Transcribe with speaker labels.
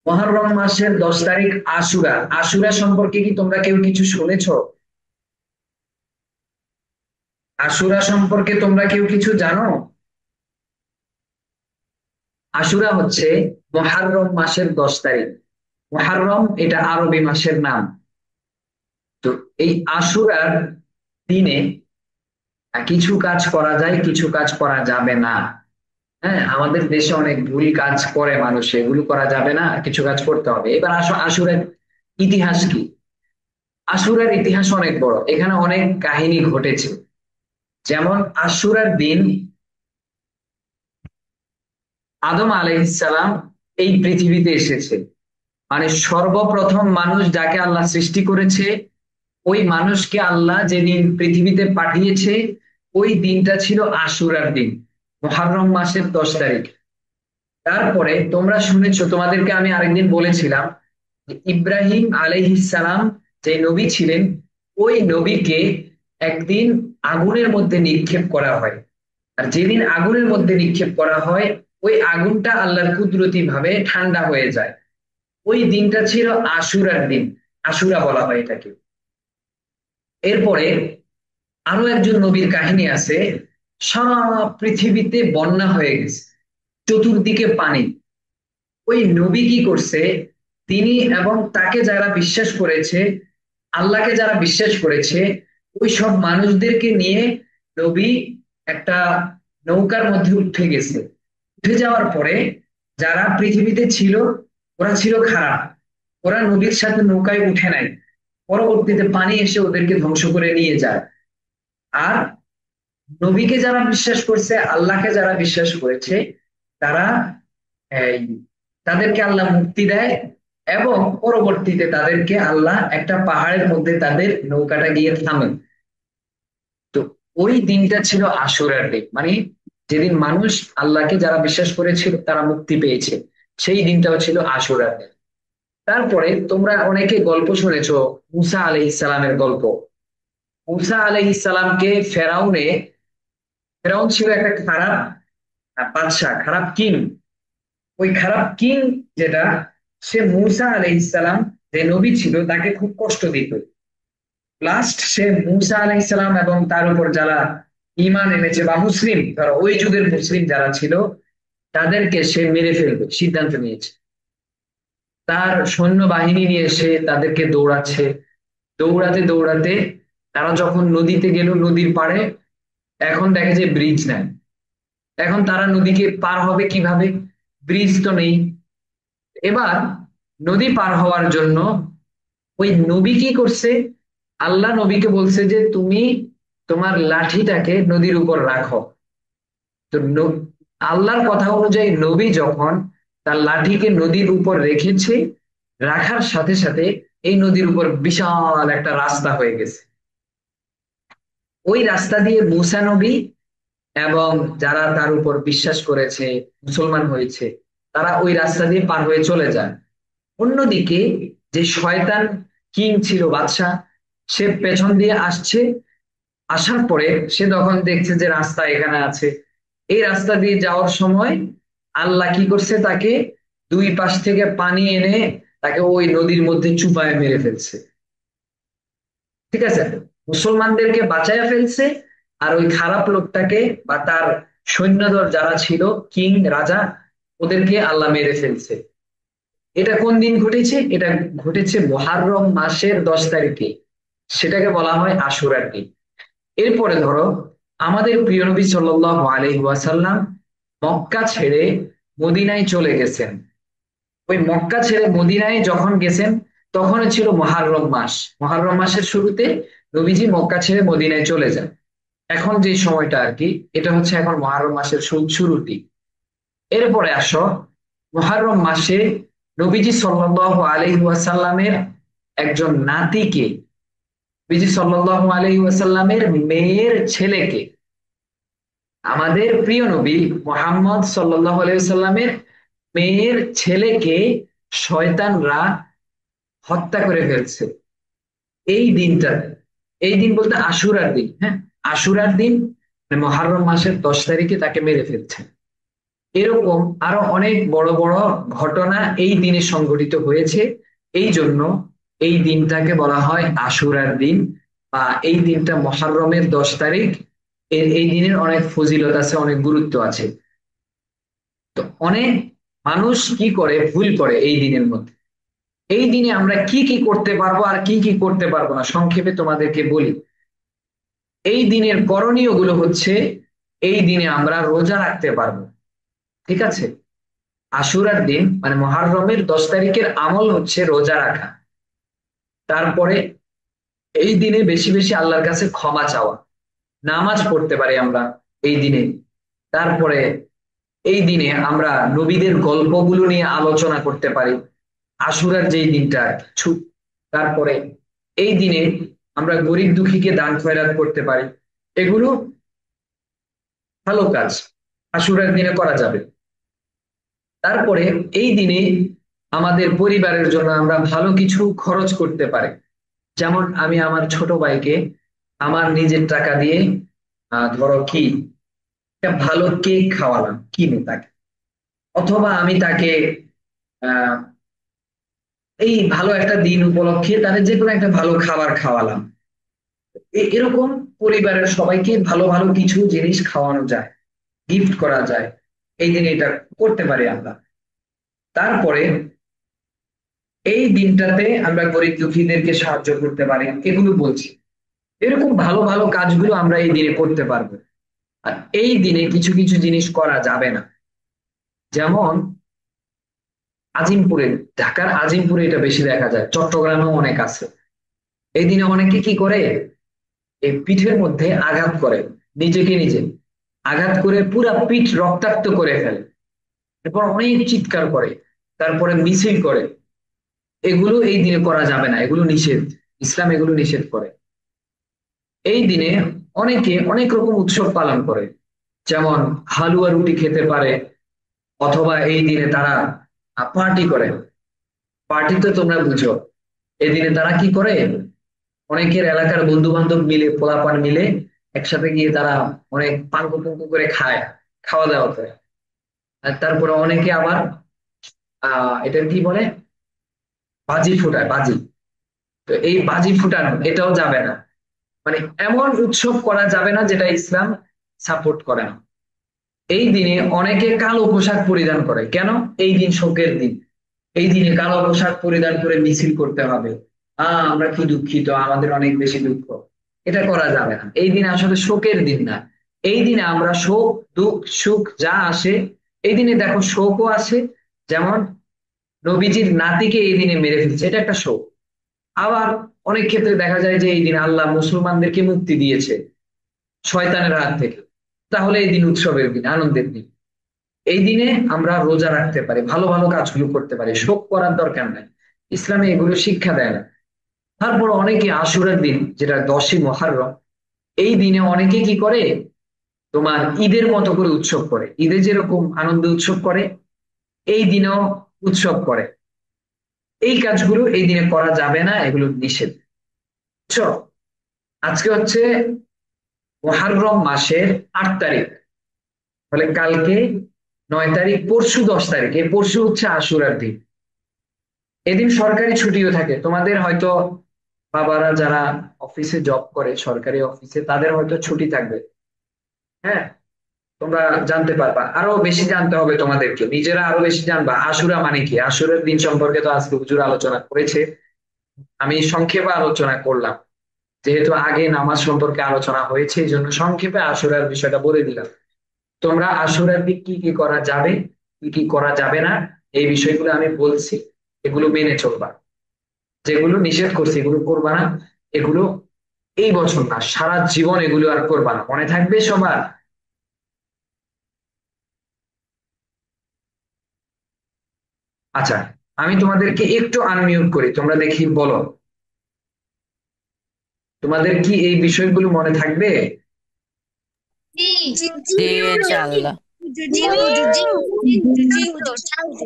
Speaker 1: মুহররম মাসের 10 তারিখ আশুরা। আশুরা সম্পর্কে কি তোমরা কেউ কিছু শুনেছো? আশুরা সম্পর্কে তোমরা কেউ কিছু জানো? আশুরা হচ্ছে মুহররম মাসের 10 তারিখ। মুহররম এটা আরবি মাসের নাম। তো এই আশুরার দিনে কিছু কাজ করা যায়, কিছু কাজ করা যাবে না। হ্যাঁ, আমাদের দেশে অনেক ভুল কাজ করে মানুষ, এগুলো করা যাবে না, কিছু কাজ করতে হবে। এবার আসো আশুরের ইতিহাস কি। আশুরার ইতিহাস অনেক বড়, এখানে অনেক কাহিনী ঘটেছে। যেমন আশুরার দিন আদম আলাইহিসসালাম এই পৃথিবীতে এসেছে। মানে সর্বপ্রথম মানুষ যাকে আল্লাহ সৃষ্টি করেছে, ওই মানুষকে আল্লাহ যেদিন পৃথিবীতে পাঠিয়েছে, ওই দিনটা ছিল আশুরার দিন, মুহররম মাসের 10 তারিখ। তারপরে তোমরা শুনেছো, তোমাদেরকে আমি আরেকদিন বলেছিলাম যে ইব্রাহিম আলাইহিসসালাম যে নবী ছিলেন, ওই নবীকে একদিন আগুনের মধ্যে নিক্ষেপ করা হয়। আর যেদিন আগুনের মধ্যে নিক্ষেপ করা হয়, ওই আগুনটা আল্লাহর কুদরতি ভাবে ঠান্ডা হয়ে যায়। ওই দিনটা ছিল আশুরার দিন, আশুরা বলা হয় এটাকে। এরপরে আরো একজন নবীর কাহিনী আছে। সারা পৃথিবীতে বন্যা হয়ে গেছে, চতুর্দিকে পানি। ওই নবী কি করছে, তিনি এবং তাকে যারা বিশ্বাস করেছে, আল্লাহকে যারা বিশ্বাস করেছে, ওই সব মানুষদেরকে নিয়ে নবী একটা নৌকার মধ্যে উঠে গেছে। উঠে যাওয়ার পরে যারা পৃথিবীতে ছিল, ওরা ছিল খারাপ, ওরা নবীর সাথে নৌকায় উঠে নাই। পরবর্তীতে পানি এসে ওদেরকে ধ্বংস করে নিয়ে যায়। আর নবীকে যারা বিশ্বাস করছে, আল্লাহকে যারা বিশ্বাস করেছে, তারা এই তাদেরকে আল্লাহ মুক্তি দেয়। এবং পরবর্তীতে তাদেরকে আল্লাহ একটা পাহাড়ের মধ্যে তাদের নৌকাটা গিয়ে থামেন। তো ওই দিনটা ছিল আশুরার দিন, মানে যেদিন মানুষ আল্লাহকে যারা বিশ্বাস করেছিল তারা মুক্তি পেয়েছে, সেই দিনটাও ছিল আশুরার দিন। তারপরে তোমরা অনেকে গল্প শুনেছো, মুসা আলাইহিস সালামের গল্প। মুসা আলাইহিস সালামকে ফেরাউন ছিল একটা খারাপ বাদশা, খারাপ কিং। ওই খারাপ কিং যেটা, সে মুসা আলাইহিস সালাম যে নবী ছিল তাকে খুব কষ্ট দিত। লাস্ট সে মুসা আলাইহিস সালাম এবং তার উপর যারা ঈমান এনেছে বা মুসলিম, ধরো ওই যুগের মুসলিম যারা ছিল, তাদেরকে সে মেরে ফেলবে সিদ্ধান্ত নিয়েছে। তার সৈন্যবাহিনী নিয়ে সে তাদেরকে দৌড়াচ্ছে। দৌড়াতে দৌড়াতে তারা যখন নদীতে গেল, নদীর পাড়ে, এখন দেখে যে ব্রিজ নাই। এখন তারা নদীকে পার হবে কিভাবে? ব্রিজ তো নেই। এবার নদী পার হওয়ার জন্য ওই নবী কি করছে, আল্লাহ নবীকে বলছে যে তুমি তোমার লাঠিটাকে নদীর উপর রাখো। তো আল্লাহর কথা অনুযায়ী নবী যখন তার লাঠিকে নদীর উপর রেখেছে, রাখার সাথে সাথে এই নদীর উপর বিশাল একটা রাস্তা হয়ে গেছে। ওই রাস্তা দিয়ে মুসা নবী এবং যারা তার উপর বিশ্বাস করেছে, মুসলমান হয়েছে, তারা ওই রাস্তা দিয়ে পার হয়ে চলে যায়। অন্যদিকে যে শয়তান কিং ছিল, বাদশা, সে পেছন দিয়ে আসছে। আসার পরে সে তখন দেখছে যে রাস্তা এখানে আছে। এই রাস্তা দিয়ে যাওয়ার সময় আল্লাহ কি করছে, তাকে দুই পাশ থেকে পানি এনে তাকে ওই নদীর মধ্যে চুবায় মেরে ফেলছে। ঠিক আছে, মুসলমানদেরকে বাঁচাইয়া ফেলছে। আর ওই খারাপ লোকটাকে বা তার সৈন্যদল যারা ছিল, কিং রাজা, ওদেরকে আল্লাহ মেরে ফেলছে। এটা কোন দিন ঘটেছে? এটা ঘটেছে মুহররম মাসের 10 তারিখে। সেটাকে বলা হয় আশুরার দিন। এরপরে ধরো আমাদের প্রিয় নবী সাল্লাল্লাহু আলাইহি ওয়াসাল্লাম মক্কা ছেড়ে মদিনায় চলে গেছেন। ওই মক্কা ছেড়ে মদিনায় যখন গেছেন, তখন ছিল মুহররম মাস। মুহররম মাসের শুরুতে নবীজি মক্কা ছেড়ে মদিনায় চলে যান। এখন যে সময়টা আর কি, এটা হচ্ছে এখন মুহররম মাসের শুরুর দিক। এরপরে আসো, মুহররম মাসে নবীজি সাল্লাল্লাহু আলাইহি ওয়াসাল্লামের একজন নাতিকে, নবীজি সাল্লাল্লাহু আলাইহি ওয়াসাল্লামের মেয়ের ছেলেকে, আমাদের প্রিয় নবী মুহাম্মদ সাল্লাল্লাহু আলাইহি ওয়াসাল্লামের মেয়ের ছেলেকে শয়তানরা হত্যা করে ফেলছে এই দিনটা। এই দিন বলতে আশুরার দিন, হ্যাঁ, আশুরার দিন, মানে মুহররম মাসের 10 তারিখে তাকে মেরে ফেলছে। এরকম আরো অনেক বড় বড় ঘটনা এই দিনে সংঘটিত হয়েছে। এই জন্য এই দিনটাকে বলা হয় আশুরার দিন, বা এই দিনটা মুহররমের 10 তারিখ। এই দিনের অনেক ফজিলত আছে, অনেক গুরুত্ব আছে। তো অনেক মানুষ কি করে, ভুল করে এই দিনের মধ্যে। এই দিনে আমরা কি কি করতে পারবো আর কি কি করতে পারবো না, সংক্ষেপে তোমাদেরকে বলি। এই দিনের করণীয় গুলো হচ্ছে, এই দিনে আমরা রোজা রাখতে পারবো। ঠিক আছে? আশুরার দিন মানে মুহররমের 10 তারিখের আমল হচ্ছে রোজা রাখা। তারপরে এই দিনে বেশি বেশি আল্লাহর কাছে ক্ষমা চাওয়া, নামাজ পড়তে পারি আমরা এই দিনে। তারপরে এই দিনে আমরা নবীদের গল্পগুলো নিয়ে আলোচনা করতে পারি, আশুরার যেই দিনটা ছুট। তারপরে এই দিনে আমরা গরিব দুঃখীকে দান খয়রাত করতে পারি। এগুলো ভালো কাজ, আশুরার দিনে করা যাবে। তারপরে এই দিনে আমাদের পরিবারের জন্য আমরা ভালো কিছু খরচ করতে পারি। যেমন আমি আমার ছোট ভাইকে আমার নিজের টাকা দিয়ে ধরো কি একটা ভালো কেক খাওয়ালাম কিনে তাকে, অথবা আমি তাকে আহ এই ভালো একটা দিন উপলক্ষে তাদের যে কোনো একটা ভালো খাবার খাওয়ালাম। এরকম পরিবারের সবাইকে ভালো ভালো কিছু জিনিস খাওয়ানো যায়, গিফট করা যায়। এই দিনে এটা করতে পারি আমরা। তারপরে এই দিনটাতে আমরা গরিব দুঃখীদেরকে সাহায্য করতে পারি, এগুলো বলছি। এরকম ভালো ভালো কাজগুলো আমরা এই দিনে করতে পারবো। আর এই দিনে কিছু কিছু জিনিস করা যাবে না। যেমন আজিমপুরে, ঢাকার আজিমপুরে এটা বেশি দেখা যায়, চট্টগ্রামেও অনেক আছে। এই দিনে অনেকে কি করে, এই পিঠের মধ্যে আঘাত করে, নিজেকে নিজে আঘাত করে পুরা পিঠ রক্তাক্ত করে ফেলে, এরপর অনেক চিৎকার করে, তারপরে মিছিল করে। এগুলো এই দিনে করা যাবে না, এগুলো নিষেধ। ইসলাম এগুলো নিষেধ করে। এই দিনে অনেকে অনেক রকম উৎসব পালন করে, যেমন হালুয়া রুটি খেতে পারে, অথবা এই দিনে তারা পার্টি করে। পার্টি তো তোমরা বুঝো। এই দিনে তারা কি করে, অনেকের এলাকার বন্ধু বান্ধব মিলে, পোলাপান মিলে একসাথে গিয়ে তারা অনেক পাঙ্কু পুঙ্কু করে খায়, খাওয়া দাওয়া করে। আর তারপরে অনেকে আবার এটার কি বলে, বাজি ফুটায়, বাজি। তো এই বাজি ফুটানো এটাও যাবে না। মানে এমন উৎসব করা যাবে না যেটা ইসলাম সাপোর্ট করে না। এই দিনে অনেকে কালো পোশাক পরিধান করে, কেন? এই দিন শোকের দিন। এই দিনে কালো পোশাক পরিধান করে মিছিল করতে হবে, আমরা কি দুঃখিত, আমাদের অনেক বেশি দুঃখ। এটা করা যাবে না। এই দিন আসলে শোকের দিন না। এই দিনে আমরা শোক, দুঃখ, সুখ যা আসে, এই দিনে দেখো শোকও আসে। যেমন নবীজির নাতিকে এই দিনে মেরে ফেলছে, এটা একটা শোক। আবার অনেক ক্ষেত্রে দেখা যায় যে এই দিন আল্লাহ মুসলমানদেরকে মুক্তি দিয়েছে শয়তানের হাত থেকে। তাহলে এই দিন উৎসবের দিন, আনন্দের দিন। এই দিনে আমরা রোজা রাখতে পারি, ভালো ভালো কাজগুলো করতে পারি, শোক করার দরকার নাই। ইসলামে এগুলো শিক্ষা দেয় না। তারপর অনেকে আশুরার দিন, যেটা 10ই মুহররম, এই দিনে অনেকে কি করে, তোমার ঈদের মতো করে উৎসব করে, ঈদে যেরকম আনন্দ উৎসব করে এই দিনেও উৎসব করে। এই কাজগুলো এই দিনে করা যাবে না, এগুলো নিষেধ। বুঝছো? আজকে হচ্ছে মুহররম মাসের 8 তারিখ, তাহলে কালকে 9 তারিখ, পরশু 10 তারিখ, এই পরশু হচ্ছে আশুরার দিন। এদিন সরকারি ছুটিও থাকে, তোমাদের হয়তো বাবারা যারা অফিসে জব করে, সরকারি অফিসে, তাদের হয়তো ছুটি থাকবে। হ্যাঁ, তোমরা জানতে পারবা, আরো বেশি জানতে হবে তোমাদেরকে, নিজেরা আরো বেশি জানবা আশুরা মানে কি। আশুরের দিন সম্পর্কে তো আজকে হুজুর আলোচনা করেছে, আমি সংক্ষেপে আলোচনা করলাম। যেহেতু আগে নামাজ সম্পর্কে আলোচনা হয়েছে, এই জন্য সংক্ষেপে আশুরার বিষয়টা বলে দিলাম। তোমরা আশুরার দিন কি কি করা যাবে, কি কি করা যাবে না, এই বিষয়গুলো আমি বলছি, এগুলো মেনে চলবা। যেগুলো নিষেধ করছি এগুলো করবা না। এগুলো এই বছর না, সারা জীবন এগুলো আর করবা না, মনে থাকবে সবার? আচ্ছা, আমি তোমাদেরকে একটু আনমিউট করি, তোমরা দেখি বলো, তোমাদের কি এই বিষয়গুলো মনে থাকবে?
Speaker 2: জি জি
Speaker 3: জি
Speaker 2: জি হুজুর
Speaker 3: ইনশাআল্লাহ।
Speaker 2: জি হুজুর জি হুজুর জি হুজুর জি হুজুর ইনশাআল্লাহ